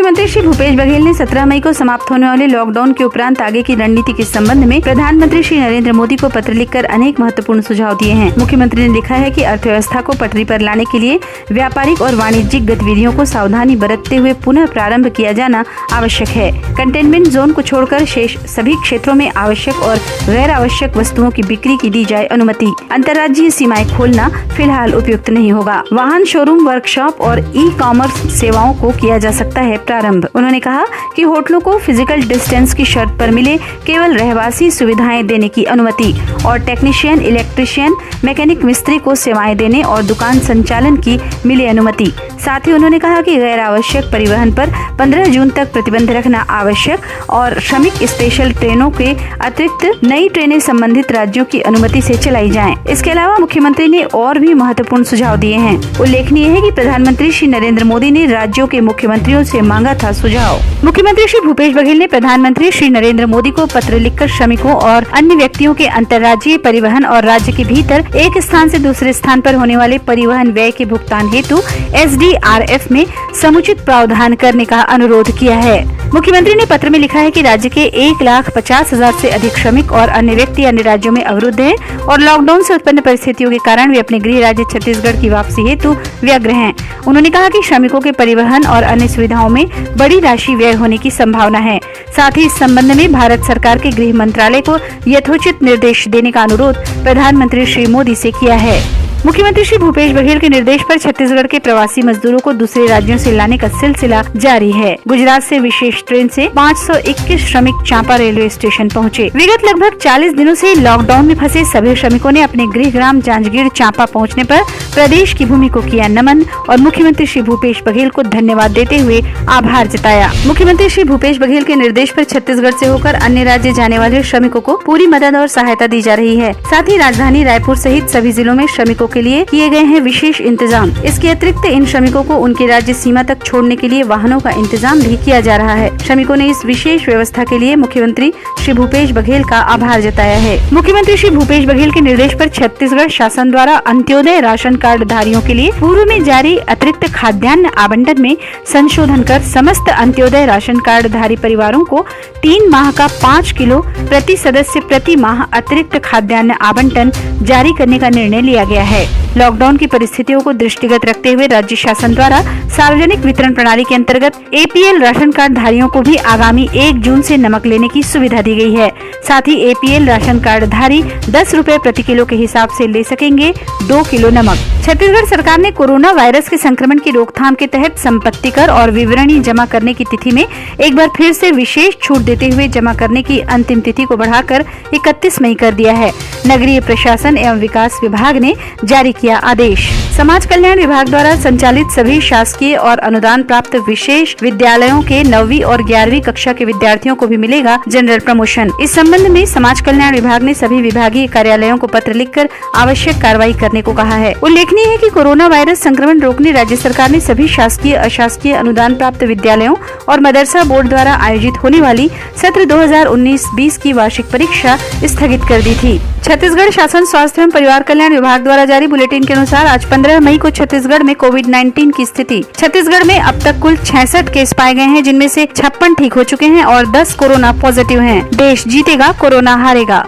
मुख्यमंत्री श्री भूपेश बघेल ने 17 मई को समाप्त होने वाले लॉकडाउन के उपरांत आगे की रणनीति के संबंध में प्रधानमंत्री श्री नरेंद्र मोदी को पत्र लिखकर अनेक महत्वपूर्ण सुझाव दिए हैं। मुख्यमंत्री ने लिखा है कि अर्थव्यवस्था को पटरी पर लाने के लिए व्यापारिक और वाणिज्यिक गतिविधियों को सावधानी बरतते हुए पुनः प्रारंभ किया जाना आवश्यक है। कंटेनमेंट जोन को छोड़कर शेष सभी क्षेत्रों में आवश्यक और गैर आवश्यक वस्तुओं की बिक्री की दी जाए अनुमति। अंतर्राज्यीय सीमाएं खोलना फिलहाल उपयुक्त नहीं होगा। वाहन शोरूम, वर्कशॉप और ई कॉमर्स सेवाओं को किया जा सकता है प्रारंभ। उन्होंने कहा कि होटलों को फिजिकल डिस्टेंस की शर्त पर मिले केवल रहवासी सुविधाएं देने की अनुमति और टेक्नीशियन, इलेक्ट्रीशियन, मैकेनिक, मिस्त्री को सेवाएं देने और दुकान संचालन की मिले अनुमति। साथ ही उन्होंने कहा कि गैर आवश्यक परिवहन पर 15 जून तक प्रतिबंध रखना आवश्यक और श्रमिक स्पेशल ट्रेनों के अतिरिक्त नई ट्रेनें संबंधित राज्यों की अनुमति से चलाई जाएं। इसके अलावा मुख्यमंत्री ने और भी महत्वपूर्ण सुझाव दिए हैं। उल्लेखनीय है कि प्रधानमंत्री श्री नरेंद्र मोदी ने राज्यों के मुख्यमंत्रियों से मांगा था सुझाव। मुख्यमंत्री श्री भूपेश बघेल ने प्रधानमंत्री श्री नरेंद्र मोदी को पत्र लिखकर श्रमिकों और अन्य व्यक्तियों के अंतर्राज्यीय परिवहन और राज्य के भीतर एक स्थान से दूसरे स्थान पर होने वाले परिवहन व्यय के भुगतान हेतु SDRF में समुचित प्रावधान करने का अनुरोध किया है। मुख्यमंत्री ने पत्र में लिखा है कि राज्य के 1,50,000 से अधिक श्रमिक और अन्य व्यक्ति अन्य राज्यों में अवरुद्ध हैं और लॉकडाउन से उत्पन्न परिस्थितियों के कारण वे अपने गृह राज्य छत्तीसगढ़ की वापसी हेतु व्यग्र हैं। उन्होंने कहा कि श्रमिकों के परिवहन और अन्य सुविधाओं में बड़ी राशि व्यय होने की संभावना है। साथ ही इस संबंध में भारत सरकार के गृह मंत्रालय को यथोचित निर्देश देने का अनुरोध प्रधानमंत्री श्री मोदी से किया है। मुख्यमंत्री श्री भूपेश बघेल के निर्देश पर छत्तीसगढ़ के प्रवासी मजदूरों को दूसरे राज्यों से लाने का सिलसिला जारी है। गुजरात से विशेष ट्रेन से 521 श्रमिक चांपा रेलवे स्टेशन पहुंचे। विगत लगभग 40 दिनों से लॉकडाउन में फंसे सभी श्रमिकों ने अपने गृह ग्राम जांजगीर चांपा पहुंचने पर प्रदेश की भूमि को किया नमन और मुख्यमंत्री श्री भूपेश बघेल को धन्यवाद देते हुए आभार जताया। मुख्यमंत्री श्री भूपेश बघेल के निर्देश पर छत्तीसगढ़ से होकर अन्य राज्य जाने वाले श्रमिकों को पूरी मदद और सहायता दी जा रही है। साथ ही राजधानी रायपुर सहित सभी जिलों में श्रमिकों के लिए किए गए हैं विशेष इंतजाम। इसके अतिरिक्त इन श्रमिकों को उनके राज्य सीमा तक छोड़ने के लिए वाहनों का इंतजाम भी किया जा रहा है। श्रमिकों ने इस विशेष व्यवस्था के लिए मुख्यमंत्री श्री भूपेश बघेल का आभार जताया है। मुख्यमंत्री श्री भूपेश बघेल के निर्देश पर छत्तीसगढ़ शासन द्वारा अंत्योदय राशन कार्ड धारियों के लिए पूर्व में जारी अतिरिक्त खाद्यान्न आवंटन में संशोधन कर समस्त अंत्योदय राशन कार्ड धारी परिवारों को 3 माह का 5 किलो प्रति सदस्य प्रति माह अतिरिक्त खाद्यान्न आवंटन जारी करने का निर्णय लिया गया है। लॉकडाउन की परिस्थितियों को दृष्टिगत रखते हुए राज्य शासन द्वारा सार्वजनिक वितरण प्रणाली के अंतर्गत APL राशन कार्ड धारियों को भी आगामी 1 जून से नमक लेने की सुविधा दी गई है। साथ ही APL राशन कार्ड धारी 10 रुपए प्रति किलो के हिसाब से ले सकेंगे 2 किलो नमक। छत्तीसगढ़ सरकार ने कोरोना वायरस के संक्रमण की रोकथाम के तहत संपत्ति कर और विवरणी जमा करने की तिथि में एक बार फिर से विशेष छूट देते हुए जमा करने की अंतिम तिथि को बढ़ाकर 31 मई कर दिया है। नगरीय प्रशासन एवं विकास विभाग ने जारी किया आदेश। समाज कल्याण विभाग द्वारा संचालित सभी शासकीय और अनुदान प्राप्त विशेष विद्यालयों के 9वीं और 11वीं कक्षा के विद्यार्थियों को भी मिलेगा जनरल प्रमोशन। इस संबंध में समाज कल्याण विभाग ने सभी विभागीय कार्यालयों को पत्र लिखकर आवश्यक कार्रवाई करने को कहा है। उल्लेखनीय है कि कोरोना वायरस संक्रमण रोकने राज्य सरकार ने सभी शासकीय अशासकीय अनुदान प्राप्त विद्यालयों और मदरसा बोर्ड द्वारा आयोजित होने वाली सत्र 2019-20 की वार्षिक परीक्षा स्थगित कर दी थी। छत्तीसगढ़ शासन स्वास्थ्य एवं परिवार कल्याण विभाग द्वारा जारी बुलेटिन के अनुसार आज 15 मई को छत्तीसगढ़ में कोविड-19 की स्थिति। छत्तीसगढ़ में अब तक कुल 66 केस पाए गए हैं, जिनमें से 56 ठीक हो चुके हैं और 10 कोरोना पॉजिटिव हैं। देश जीतेगा, कोरोना हारेगा।